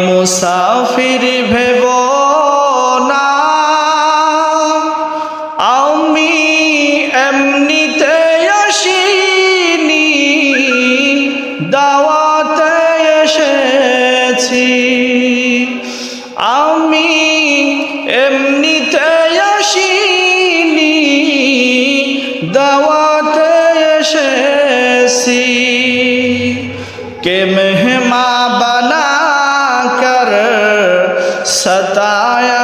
মুসাফির ভেব না, আমি এমনিতে আসিনি, দাওয়াতে এসেছি। আমি এমনিতে আসিনি, দাওয়াতে এসেছি। के मेहमा बना कर सताया